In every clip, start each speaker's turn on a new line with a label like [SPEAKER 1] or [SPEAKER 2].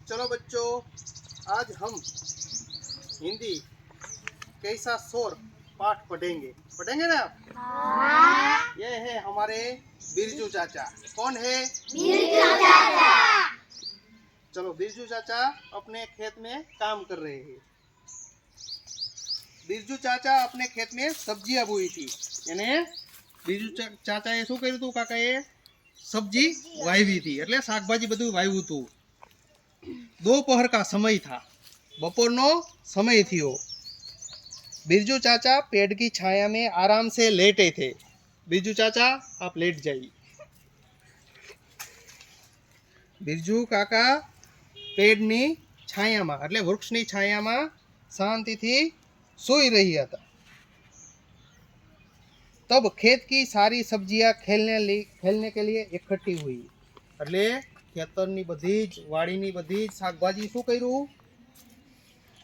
[SPEAKER 1] चलो बच्चों, आज हम हिंदी कैसा शोर पाठ पढ़ेंगे। पढ़ेंगे ना आप? हाँ। ये है हमारे बिरजू चाचा। कौन है? बिरजू चाचा। चलो, बिरजू चाचा अपने खेत में काम कर रहे हैं। बिरजू चाचा अपने खेत में सब्जियां बोई थी। यानी बिरजू चाचा શું કર્યું હતું કાકાએ? सब्जी वावी थी, એટલે શાકભાજી બધું વાવ્યું હતું। दोपहर का समय था, बपोरनो समय थियो। बिरजू चाचा पेड़ की छाया में आराम से लेटे थे। बिरजू चाचा आप लेट जाइए। बिरजू काका पेड़नी छायाમાં એટલે વૃક્ષની છાયામાં શાંતિથી सोई रही था। तब खेत की सारी सब्जियां खेलने के लिए इकट्ठी हुई। એટલે ખેતરની બધી જ વાડીની બધી જ શાકભાજી શું કર્યું?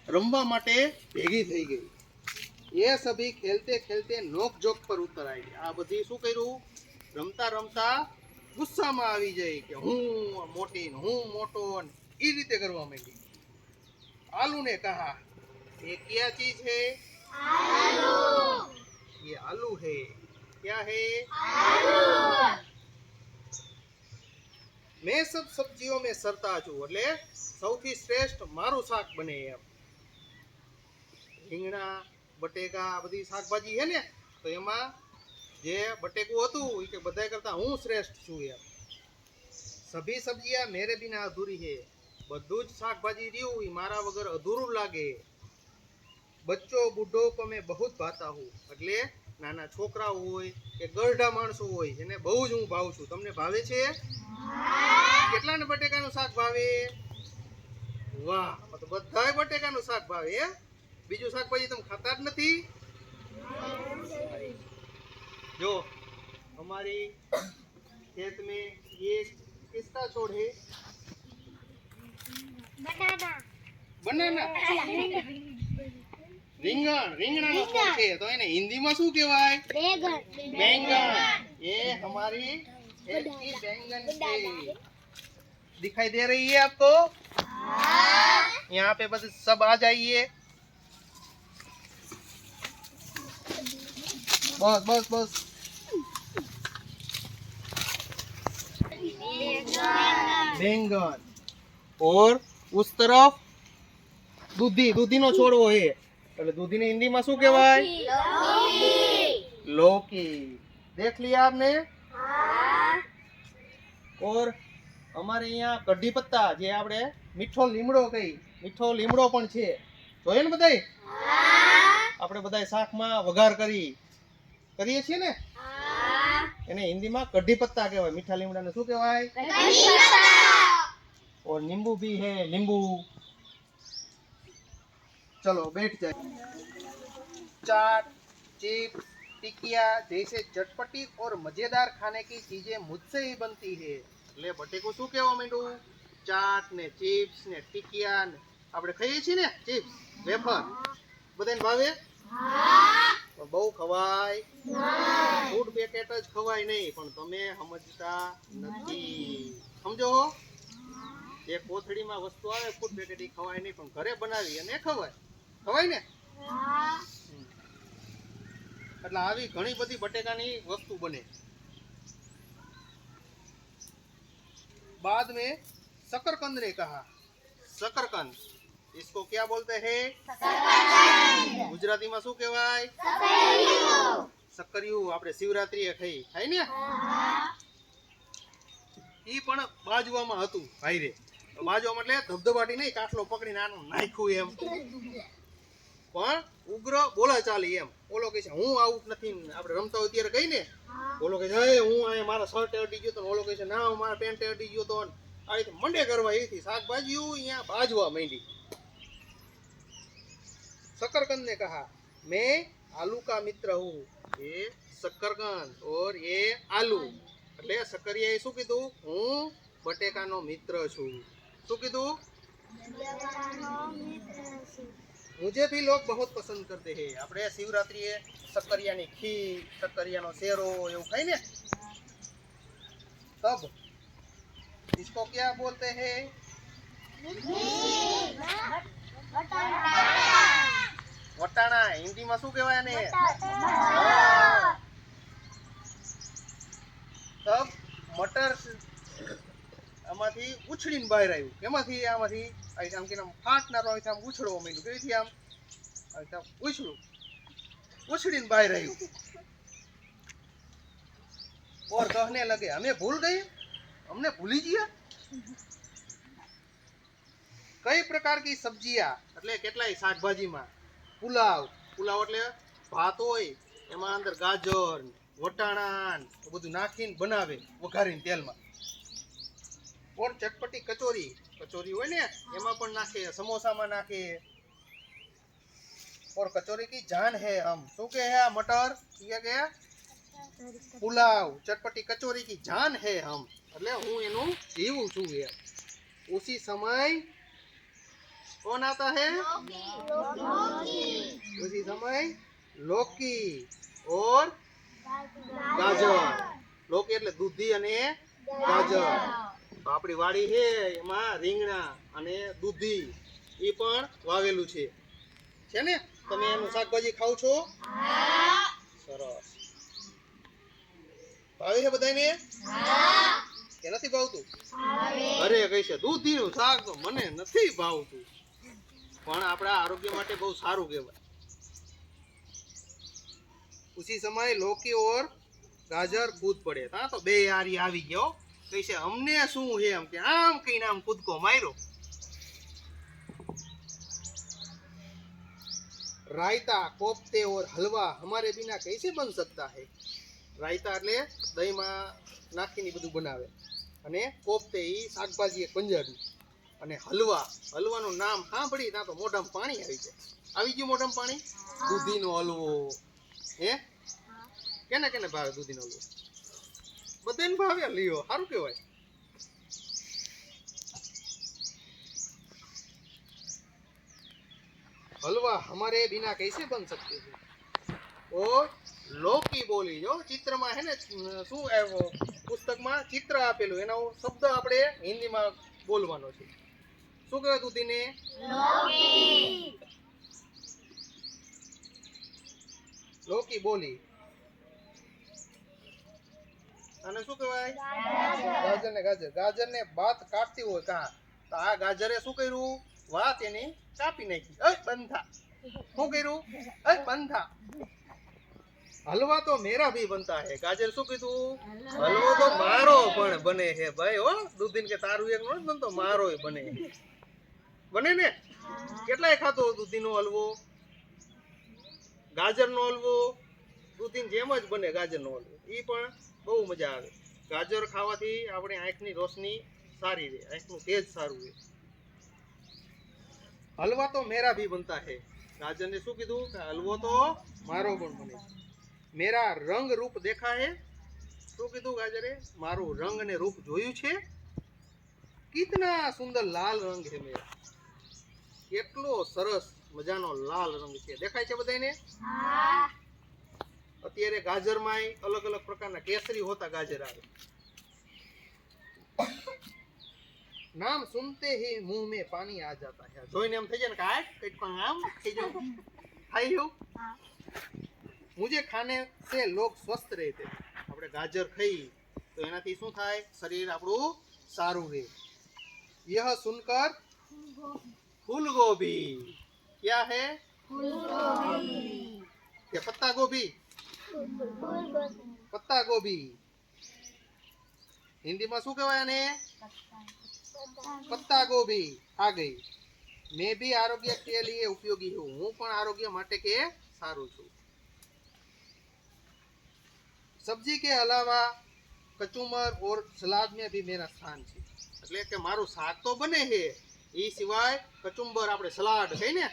[SPEAKER 1] રમવા માટે ભેગી થઈ ગઈ। ये सभी खेलते खेलते नोक जोक पर उतर आई। आ बधी શું કર્યું? રમતા રમતા ગુસ્સામાં આવી જાય કે હું મોટી ને હું મોટો ને એ રીતે કરવા માંડી। आलू ने कहा, ये क्या चीज है? आलू। ये आलू है। क्या है? आलू। मैं सब सब्जियों में सरताज हूँ, એટલે સૌથી શ્રેષ્ઠ મારું શાક બને એમ। રીંગણા, બટેકા બધી શાકભાજી છે ને, તો એમાં જે બટેકું હતું એ કે બધાય કરતા હું શ્રેષ્ઠ છું એમ। સભી સબ્जियां मेरे बिना अधूरी है। બધું જ શાકભાજી રહ્યું એ મારા વગર અધૂરું લાગે। બચ્ચો બુઢો કો मैं बहुत भाता हूँ, એટલે નાના છોકરાઓ હોય કે ગરડા માણસો હોય એને બહુ જ હું ભાવ છું। તમને ભાવે છે? કેટલાને બટેકાનું શાક ભાવે? વાહ, તો બધાય બટેકાનું શાક ભાવે હે? બીજું શાકભાજી તમે ખાતા જ નથી? जो हमारी खेत में ये किसका छोड़ है? बनाना। बनाना। રીંગણ, રીંગણાનો છોડ છે, તો એને હિન્દીમાં શું કહેવાય? બેંગન। બેંगन। ये हमारी खेत की बैंगन है। दिखाई दे रही है आपको? हाँ। यहाँ पे बस सब आ जाइए। बस बस बस। बैंगन। और उस तरफ दूधी, दूधी नो छोड़વો है, એટલે દૂધીને હિન્દીમાં શું કહેવાય? लौकी। देख लिया आपने? हाँ। और અમારે અહીંયા કઢી પત્તા, જે આપણે મીઠો લીમડો કઈ, મીઠો લીમડો પણ છે, જોઈએ ને બધાય? આપણે બધાય શાકમાં વઘાર કરીએ છીએ ને, એને હિન્દીમાં કઢી પત્તા કહેવાય। મીઠા લીમડાને શું કહેવાય? કઢી પત્તા। और नींबू भी है, नींबू। चलो बैठ जाए। चाट, चिप्स, टिकिया जैसे चटपटी और मजेदार खाने की चीजें मुझसे ही बनती है। એટલે બટેકું શું કહેવા માંડ્યું? ચાટ ને ચિપ્સ ને ટિકિયા ને આપણે ખાઈએ છીએ ને, ચિપ્સ, વેફર, બધાને ભાવે? હા। બહુ ખવાય? ફૂડ પેકેટ જ ખવાય નહીં, પણ તમે સમજતા નથી। સમજો? એક કોથળીમાં વસ્તુ આવે ફૂડ પેકેટ, એ ખવાય નહીં, પણ ઘરે બનાવી અને ખવાય। ખવાય ને? એટલે આવી ઘણી બધી બટેકાની વસ્તુ બને। बाद में शकरकंद ने कहा, शकरकंद, इसको क्या बोलते हैं? गुजराती में શું કહેવાય? શકરિયું। આપણે શિવરાત્રીએ ખાઈ ને, ઈ પણ બાજવામાં હતું ભાઈરે। બાજવામાં એટલે ધબધબાટી નહીં, કાટલો પકડીને આનું નાખ્યું એમ, પણ ઉગ્ર બોલા ચાલી એમ। ઓલો કહે છે હું આવું નથી, આપણે રમતા હોય ત્યારે કહીને, ઓલો કહે છે હું અહીંયા મારા શર્ટ અડી ગયો તો, ઓલો કહે છે ના હું મારા પેન્ટ અડી ગયો તો, આ રીતે મંડે કરવા એથી શાકભાજી અહીંયા બાજવા માંડી। शकरकंद ने कहा, मैं आलू का मित्र हूँ। ये शकरकंद और ये आलू, એટલે શકરિયાએ શું કીધું? હું બટેકાનો મિત્ર છું। શું કીધું? मुझे भी लोग बहुत पसंद करते हैं। આપણે શિવરાત્રીએ શકરિયાની ખીર, શકરિયાનો શેરો એવું ખાઈ ને, तब इसको क्या बोलते हैं? હિન્દીમાં શું કહેવાય આને? તબ મટર આમાંથી ઉછળીને બહાર આવ્યું. કેમાંથી? આમાંથી આમ કે ફાટનારો આમ ઉછળવા માંડ્યું. કેવીથી? આમ ઉછળીને બહાર આવ્યું. और कहने लगे हमें भूल गए, हमने भूली दिया कई प्रकार की सब्जियां એટલે કેટલાય શાકભાજીમાં પુલાવ એટલે ભાત હોય એમાં અંદર ગાજર વટાણા બધું નાખીને બનાવે વઘારીને તેલમાં. और चटपटी कचौरी હોય ને એમાં પણ નાખે, સમોસામાં નાખે. और कचौरी की जान है हम શું કહે હે? મટર કે पुलाव चटपटी कचौरी की जान है हम એટલે હું એનું જીવું છું યાર. उसी समय कौन आता है? उसी समय लौकी और गाजर. लौकी એટલે દૂધી અને ગાજર. આપણી વાડી છે એમાં રીંગણા અને દૂધી એ પણ વાવેલું છે ને? તમે એનું શાકભાજી ખાવ છો? સરસ. ભાવે છે બધાને? કે નથી ભાવતું? અરે કઈ છે દૂધીનું શાક તો મને નથી ભાવતું, પણ આપણા આરોગ્ય માટે બહુ સારું કહેવાય. ઉસી સમય લૌકી ઓર ગાજર કૂદ પડે. હા તો બે યારી આવી ગયો. કઈ છે અમને શું છે એમ કે આમ કઈને આમ કૂદકો માર્યો. रायता कोफ्ते और हलवा हमारे बिना कैसे बन सकता है? रायता એટલે દહીંમાં નાખીને બધું બનાવે, અને કોફતે ઈ શાકભાજી પંજાબી, અને હલવાનું નામ સાંભળી ત્યાં તો મોઢામાં પાણી આવી જાય. આવી ગયું મોઢામાં પાણી? દૂધીનો હલવો. હે કેને ભાવે દૂધીનો હલવો? બધાને ભાવે. લ્યો સારું કહેવાય. हलवा हमारे बिना कैसे बन सकते हैं? और लौकी बोली जो ચિત્રમાં હે ને શું પુસ્તકમાં ચિત્ર આપેલું એનો શબ્દ આપણે હિન્દીમાં બોલવાનો છે. શું કહેવાય દૂધીને? લૌકી બોલી. અને શું કહેવાય? ગાજરને બાત કાટતી હોય કા તો આ ગાજરે શું કર્યું? વાત એની કાપી નાખી. બંધ થા. શું કર્યું? બંધ થા. હલવા તો મેરા ભી બનતા હે. ગાજર શું કીધું? હલવો તો મારો પણ બને હે ભાઈ. હો દૂધીન કે તારું એક નો બનતો, મારોય બને ને? કેટલાય ખાતો દૂધીનો હલવો, ગાજરનો હલવો. દૂધીન જેમ જ બને ગાજરનો હલવો. એ પણ બહુ મજા આવે. ગાજર ખાવાથી આપણી આંખની રોશની સારી રહે, આંખનું તેજ સારું રહે. हलवा तो मेरा भी बनता है. गाजर ने શું કીધું? કે હલવો તો મારો પણ બને. मेरा रंग रूप देखा है. શું કીધું ગાજરે? મારું રંગ અને રૂપ જોયું છે? કિતના સુંદર લાલ રંગ છે મેરા. કેટલો સરસ મજાનો લાલ રંગ છે. દેખાય છે બધાને? અત્યારે ગાજરમાં અલગ અલગ પ્રકારના કેસરી હોતા ગાજર આવે. नाम सुनते ही मुंह में पानी आ जाता है. જોઈને એમ થઈ જાય ને કે કઈક પણ આમ થઈ જાય. ખાઈ લો. मुझे खाने से लोग स्वस्थ रहते हैं. આપણે ગાજર ખાઈ તો એનાથી શું થાય? શરીર આપણું સારું રહે. यह सुनकर फूल गोभी. क्या है? फूल गोभी. क्या पत्ता गोभी? पत्ता गोभी. हिंदी में શું કહેવાય આને? पत्ता गोभी आ गई. मैं भी आरोग्य के लिए उपयोगी हूँ. હું પણ આરોગ્ય માટે કે સારું છું. सब्जी के अलावा कचुम्बर और सलाद में भी मेरा स्थान છે. એટલે કે મારું શાક તો બને છે, એ સિવાય કચુંબર આપણે સલાડ છે ને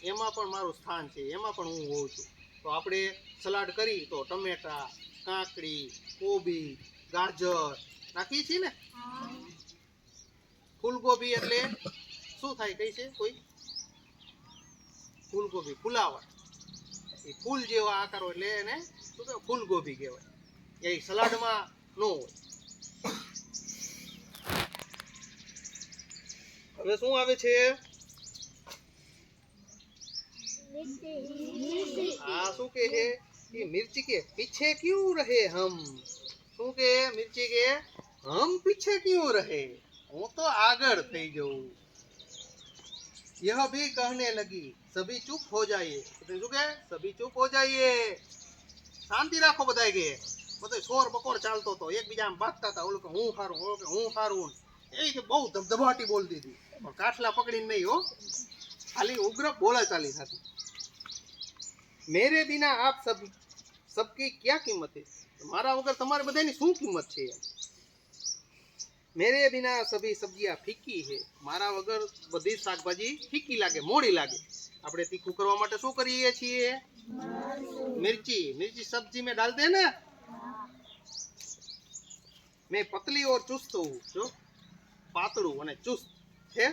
[SPEAKER 1] એમાં પણ મારું સ્થાન છે, એમાં પણ હું હોઉં છું. તો આપણે સલાડ કરી તો ટમેટા, કાકડી, કોબી, ગાજર નાખીએ છીએ ને. ફૂલગોબી એટલે શું થાય? કઈ છે કોઈ? ફૂલગોબી ફુલાવર. એ ફૂલ જેવા આકારો એટલે એને શું કહેવાય? ફૂલગોબી કહેવાય. એ સલાડમાં ન હોય. હવે શું આવે છે? આ શું કે છે कि मिर्ची के पीछे क्यों रहे हम શું કે मिर्ची के हम पीछे क्यों रहे હું તો આગળ થઈ જઉં यह भी कहने लगी सभी चुप हो जाइए શું કે सभी चुप हो जाइए શાંતિ રાખો બધાય કે બધો શોર બકોર ચાલતો હતો એકબીજામાં બાંધતા હતા ઓલું કે હું હારું ઓલું કે હું હારું એ રીતે બહુ ધબધબાટી બોલતી હતી પણ કાઠલા પકડીને નહીં હો ખાલી ઉગ્ર બોલા ચાલી થતી मेरे बिना आप सबकी क्या कीमत है मारा वगर तुम्हारे बधानी શું કિંમત છે मेरे बिना सभी सब्जियां फीकी है मारा वगर बधी શાકભાજી ફીકી લાગે મોડી લાગે આપણે તીખું કરવા માટે શું કરીએ છીએ मिर्ची मिर्ची सब्जी में डालते हैं ना मैं पतली और चुस्त हूँ जो पातड़ू અને चुस्त है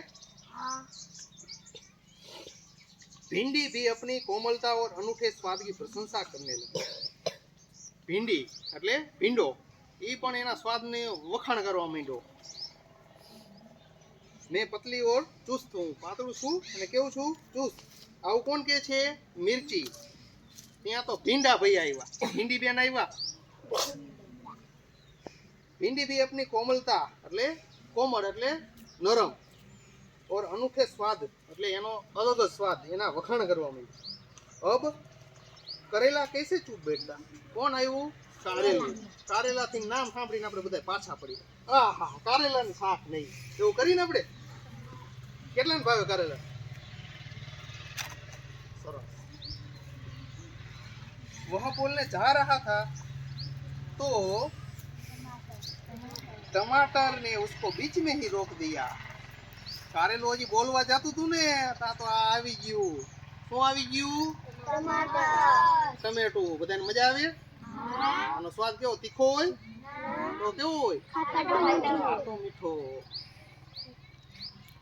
[SPEAKER 1] भिंडी भी अपनी कोमलता और अनूठे स्वाद की प्रशंसा करने लगी भिंडी એટલે ભીંડો ઈ પણ એના સ્વાદને વખાણ કરવા માંડ્યો मैं पतली और चुस्त हूँ पातળું છું અને કેવું છું ચુસ્ત આવું કોણ કે છે મિર્ચી ત્યાં તો ભીંડા ભાઈ આવ્યા ભીંડી બેન આવ્યા भिंडी भी अपनी कोमलता એટલે કોમળ એટલે નરમ और अनूठे स्वाद એટલે એનો અલગ જ સ્વાદ એના વખાણ કરવા માંડ્યા अब करेला कैसे चूप बैठता કોણ આવ્યું કારેલું કારેલાથી નામ સાંભળીને આપણે બધા પાછા પડી આહા કારેલાનું શાક નહીં એવું કરીને આપણે કેટલાને ભાવે કારેલા સરસ वह बोलने जा रहा था तो टमाटर ने उसको बीच में ही रोक दिया कारेलो हजी बोलवा जातुं तुं ने ता तो आ आवी गयुं शुं आवी गयुं टमेटो बधाने मजा आवे आनो स्वाद केवो तीखो होय तो केवो होय खाटो मीठो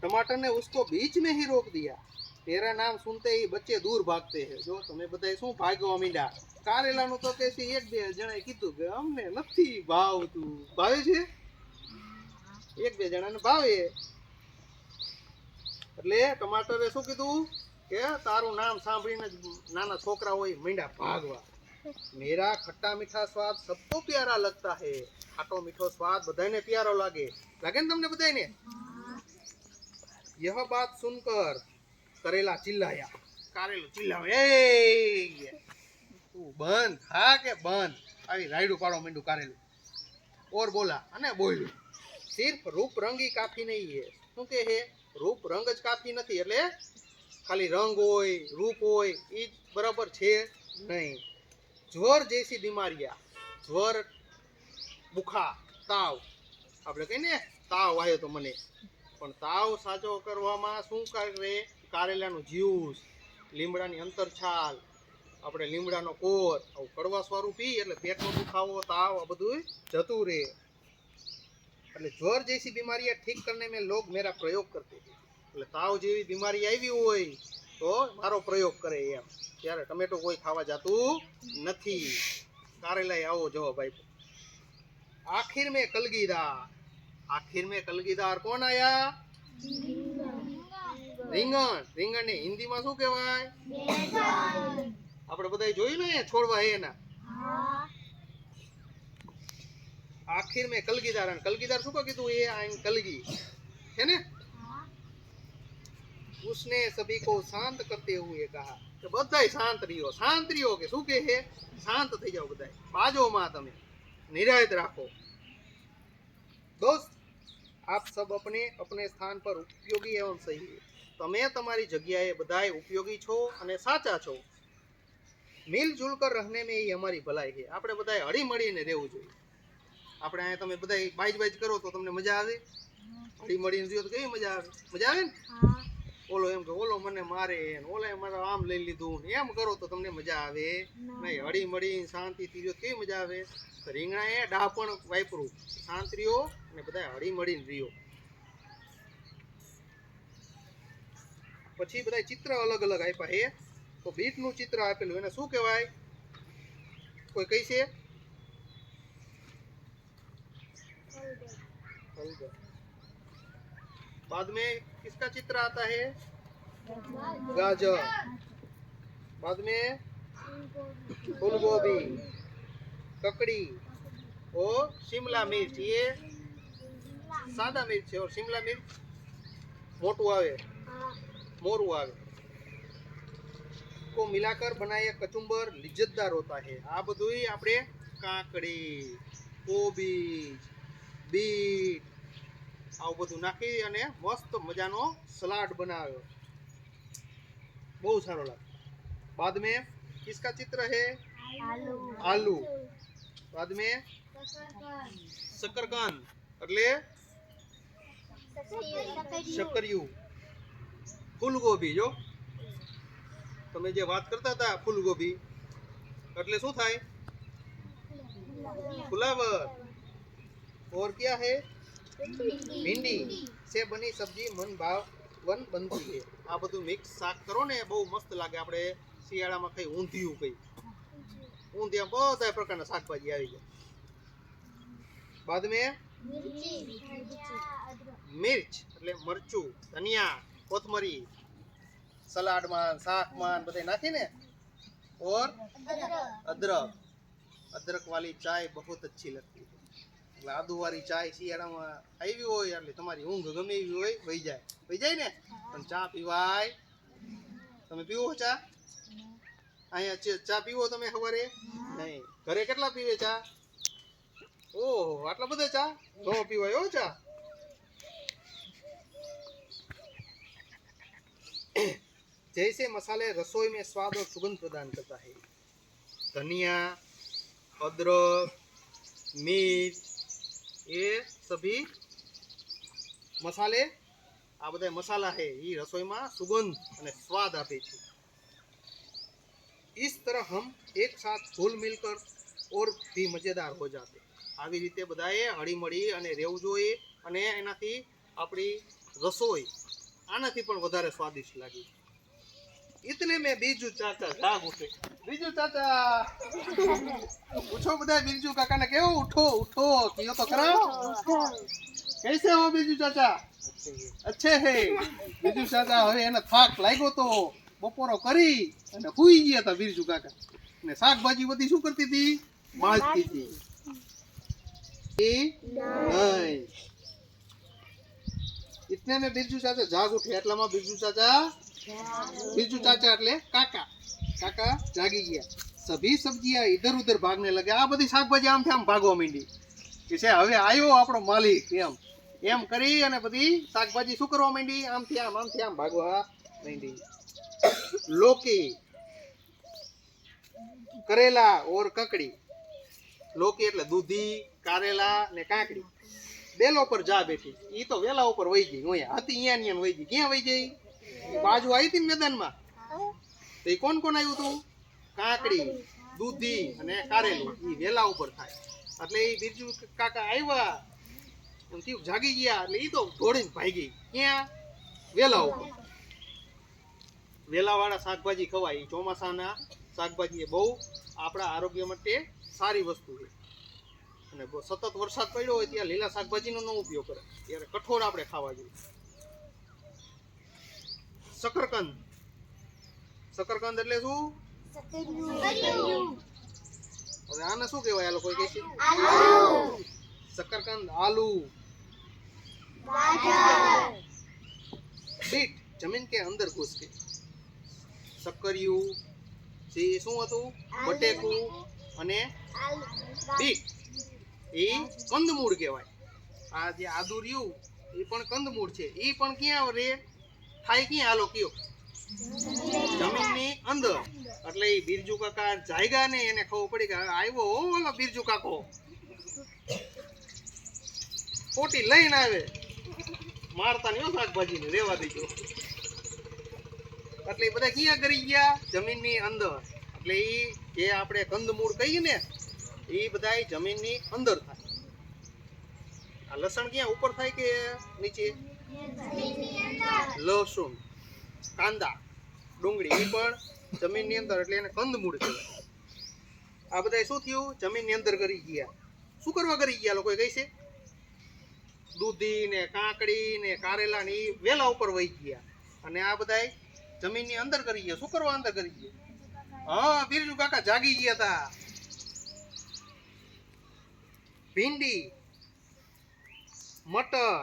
[SPEAKER 1] टमाटर ने उसको बीच में ही रोक दिया तेरा नाम सुनते ही बच्चे दूर भागते हैं जो તમે બધાય શું ભાગવા માંડ્યા કારેલાનું તો કેસી એક બે જણાએ કીધું કે અમને નથી ભાવતું ભાવે છે એક બે જણાને ભાવે એટલે ટમાટરે શું કીધું કે તારું નામ સાંભળીને નાના છોકરા હોય માંડ્યા ભાગવા मेरा खट्टा मीठा स्वाद सबको प्यारा लगता है खाटो मीठो स्वाद बधाने प्यारो लागे लागे ने तमने बधाने यह बात सुनकर करेला चिल्लाया कारेलो चिल्लावे ए तू बंद हा के बंद આવી રાયડું પાડો માંડ્યું કારેલું और बोला અને બોલ્યું सिर्फ रूप रंग ही काफी नहीं है શું કે હે रूप रंग જ કાફી નથી એટલે ખાલી રંગ હોય રૂપ હોય ઈ બરાબર છે નહીં ज्वर जैसी बीमारियां ज्वर बुखार ताव આપણે કહીએ ને તાવ આવ્યો તો મને પણ તાવ સાજો કરવામાં શું કરે કારેલાનું જ્યુસ લીમડાની અંતરછાલ આપણે લીમડાનો કોર આવું કડવાસવાળું પી એટલે પેટનો દુખાવો તાવ આ બધું જતું રહે એટલે જ્वर जैसी बीमारियां ठीक करने में लोग मेरा प्रयोग करते थे એટલે તાવ જેવી બીમારી આવી હોય તો મારો પ્રયોગ કરે એમ ત્યારે ટમેટો કોઈ ખાવા જાતું નથી કારેલાએ આવો જવાબ આપ્યો आखिर में कलगीदार कौन आया રીંગણ રીંગણને હિન્દીમાં શું કહેવાય આપણે બધાય જોયું ને છોડવા હે એના आखिर में कलगीदार कलगीदार શું કીધું એ આઈન કલગી है ने उसने सभी को शांत करते हुए कहा कि बधाई शांत रहो के શું કહે છે શાંત થઈ જાઓ બધાય બાજોમાં તમે નિરાયત રાખો दोस्त आप सब अपने अपने स्थान पर उपयोगी एवं सही है તમે તમારી જગ્યાએ બધાય ઉપયોગી છો અને સાચા છો मिलजुल कर रहने में ही हमारी भलाई है આપણે બધાય હળી મળીને રહેવું જોઈએ આપણે અહીંયા તમે બધાય બાઈજ કરો તો તમને મજા આવે હળી મળીને રહ્યો તો કેવી મજા આવે ને ઓલો એમ કે ઓલો મને મારે ઓલા મારા આમ લઈ લીધું એમ કરો તો તમને મજા આવે નહીં હળી મળીને શાંતિથી રહ્યો કેવી મજા આવે તો રીંગણાએ ડાપણ વાપરું શાંત રહ્યો અને બધા હળી મળીને રહ્યો પછી બધા ચિત્ર અલગ અલગ આપ્યા હે તો બીટનું ચિત્ર આપેલું એને શું કહેવાય કોઈ કહી છે बाद में किसका चित्र आता है गाजर बाद में फूल गोभी, ककड़ी और शिमला मिर्च। ये सादा मिर्च है और शिमला मिर्च मोटू आवे, मोरू आवे को मिलाकर बनाया कचुंबर लिज्जतदार होता है। आ બધુંય આપણે કાકડી, કોબીજ, બીટ આવું બધું નાખી અને મસ્ત મજાનો સલાડ બનાવ્યો, બહુ સારો લાગે। बाद में किसका चित्र है? आलू। बाद में शकरकंद એટલે શકરિયું। ફૂલગોબી, જો તમે જે વાત કરતા હતા ફૂલગોબી એટલે શું થાય? फ्लावर। और क्या है? भिंडी से बनी सब्जी मन भावन बनती है। आ બધું મિક્સ શાક કરો ને બહુ મસ્ત લાગે। આપણે શિયાળામાં કઈ ઊંધિયું કઈ, ઊંધિયા બધા પ્રકારના શાકભાજી આવી જાય। बाद में मिर्च એટલે મરચું, ધનિયા, કોથમરી સલાડમાં, શાકમાં બધે નાખીને। और अदरक, अदरक वाली चाय बहुत अच्छी लगती है। એટલે આદુ વાળી ચાય શિયાળામાં આવી હોય એટલે તમારી ઊંઘ ગમે એવી હોય વહી જાય ને। પણ ચા પીવાય? તમે પીવો ચા? અહીંયા ચા પીવો તમે સવારે? નહીં। ઘરે કેટલા પીવે ચા? ઓહો, આટલા બધા ચા નો પીવાય હો ચા। जैसे मसाले रसोई में स्वाद और सुगंध प्रदान करता है। धनिया, अदरक, मिर्च ये सभी मसाले आ बधा मसाला है ये रसोई में सुगंध और स्वाद आपे छे। इस तरह हम एक साथ घुल मिलकर और भी मजेदार हो जाते। આવી રીતે બધાએ હળીમળી અને રહેવું જોઈએ અને એનાથી આપણી રસોઈ આનાથી પણ વધારે સ્વાદિષ્ટ લાગી। इतने में बीजू चाचा जाग उठे। बीजू चाचा पूछो बधाई बीजू काका ने केवो उठो उठो कियो तो खरा। कैसे हो बीजू चाचा? अच्छे है। बीजू चाचा હવે એને થાક લાગ્યો તો બપોરો કરી અને હુઈ ગયા હતા બીજુ કાકા ને શાકભાજી બધી શું કરતી હતી? બાજતી હતી। नहीं। इतने में बिरजू चाचा जाग उठे। એટલામાં बिरजू चाचा એટલે કાકા, કાકા જાગી ગયા। सभी सब्जियां इधर उधर भागने लगे। आ बधी શાકભાજી આમથી આમ ભાગવા માંડી કે છે હવે આવ્યો આપણો માલિક એમ કરી અને બધી શાકભાજી શું કરવા માંડી? આમથી આમ ભાગવા માંડી। लौकी, करेला और ककड़ी। लौकी એટલે દૂધી, કારેલા ને કાકડી બેલો પર જા બેઠી। ઈ તો વેલા ઉપર વઈ ગઈ। ઓયા હતી અહીંયા વઈ ગઈ। ક્યાં વઈ ગઈ? બાજુ આવી હતી મેદાનમાં તો ઈ કોણ આવ્યું હતું? કાકડી, દૂધી અને કારેલું ઈ વેલા ઉપર થાય એટલે ઈ બીજુ કાકા આવ્યા અને જાગી ગયા એટલે ઈ તો દોડીને ભાગી। ક્યાં? વેલા ઉપર। વેલાવાળા શાકભાજી ખવાય। ચોમાસાના શાકભાજી એ બહુ આપણા આરોગ્ય માટે સારી વસ્તુ છે અને સતત વરસાદ પડ્યો હોય ત્યાં લીલા શાકભાજીનો નો ઉપયોગ કરે ત્યારે કઠોળ આપણે ખાવા જોઈએ। શકરકંદ, શકરકંદ એટલે શું? હવે આને શું કહેવાય? આ લોકો કહે છે શકરકંદ, આલू, बीट जमीन के अंदर घुस गई। શકરિયું જે શું હતું? બટેકું અને બીટ એ કંદમૂળ કહેવાય। આ જે આદુ રહ્યું એ પણ કંદમૂળ છે। એ પણ ક્યાં રે થાય? ક્યાં? હાલો કયો? જમીનની અંદર। એટલે એ બિરજુ કાકા જાયગા ને એને ખબર પડી કે આવ્યો ઓલો બિરજુ કાકો પોટી લઈને આવે। મારતા નહીં શાકભાજી ને રેવા દેજો। એટલે એ બધા ક્યાં કરી ગયા? જમીનની અંદર। એટલે એ જે આપણે કંદમૂળ કહીએ ને એ બધા જમીનની અંદર થાય। આ લસણ ક્યાં ઉપર થાય કે નીચે? લસણ, કાંદા, ડુંગળી એ પણ જમીનની અંદર એટલે એને કંદમૂળ કહેવાય। આ બધા શું થયું? જમીનની અંદર કરી ગયા। શું કરવા કરી ગયા? લોકોએ કહી છે દૂધી ને કાકડી ને કારેલા ને વેલા ઉપર વહી ગયા અને આ બધા જમીનની અંદર કરી ગયા। શું કરવા અંદર કરી ગયા? हाँ बिरजू काका जागी गया था। भिंडी, मटर,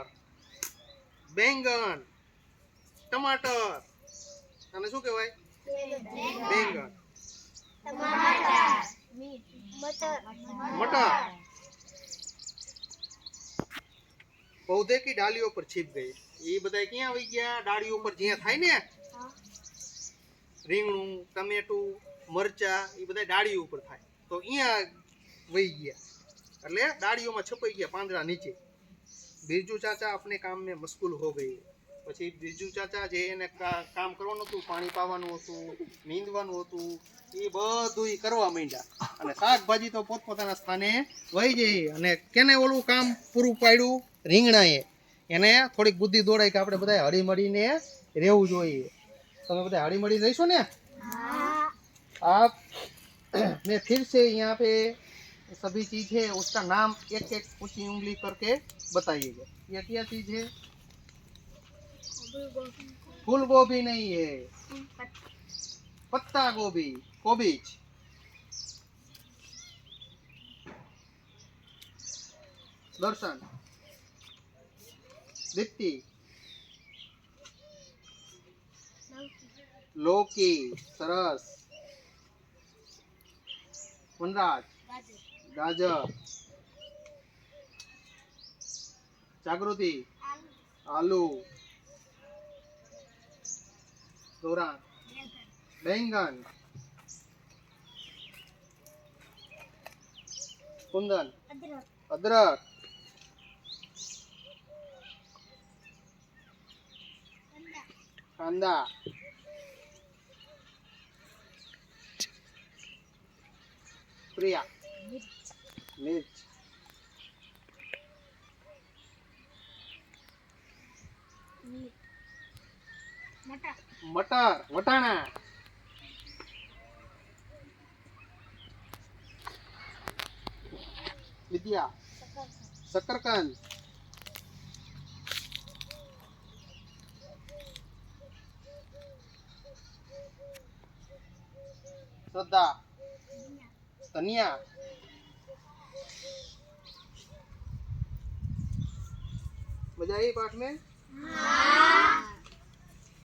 [SPEAKER 1] बैंगन, टमाटर અને શું કહેવાય? बैंगन, मटर पौधे की डालियों पर छिप गए। ये બધા ક્યાં આવી ગયા? ડાળીઓ પર જ્યાં થાય ને રીંગણું, ટમેટું, મરચા એ બધા ડાળીઓ ઉપર થાય તો અહીંયા વહી ગયા એટલે ડાળીઓમાં છપાઈ ગયા પાંદડા નીચે। बिरजू चाचा अपने काम में मशगूल हो गए। પછી बिरजू चाचा જે એને કામ કરવાનું હતું, પાણી પાવાનું હતું, નીંદવાનું હતું, એ બધું કરવા માંડ્યા અને શાકભાજી તો પોતપોતાના સ્થાને વહી જઈ અને કેને ઓલું કામ પૂરું પાડ્યું? રીંગણાએ। એને થોડીક બુદ્ધિ દોડાઈ કે આપણે બધા હળી મળીને રહેવું જોઈએ। તમે બધા હળી મળી રહીશો ને? आप मैं फिर से यहाँ पे सभी चीज है उसका नाम एक एक ऊंची उंगली करके बताइएगा। ये क्या चीज है? फूल गोभी नहीं है, पत्ता गोभी, कोबीज। दर्शन, दीप्ति, लौकी, सरस, वनराज, गाजर, जागृति, आलू, दोरा, बैंगन, कुंदन, अदरक, कांदा, प्रिया, मिर्च, मटर, वटाणा, विद्या, शकरकंद, श्रद्धा, धनिया, मजा आई पाठ में? हाँ।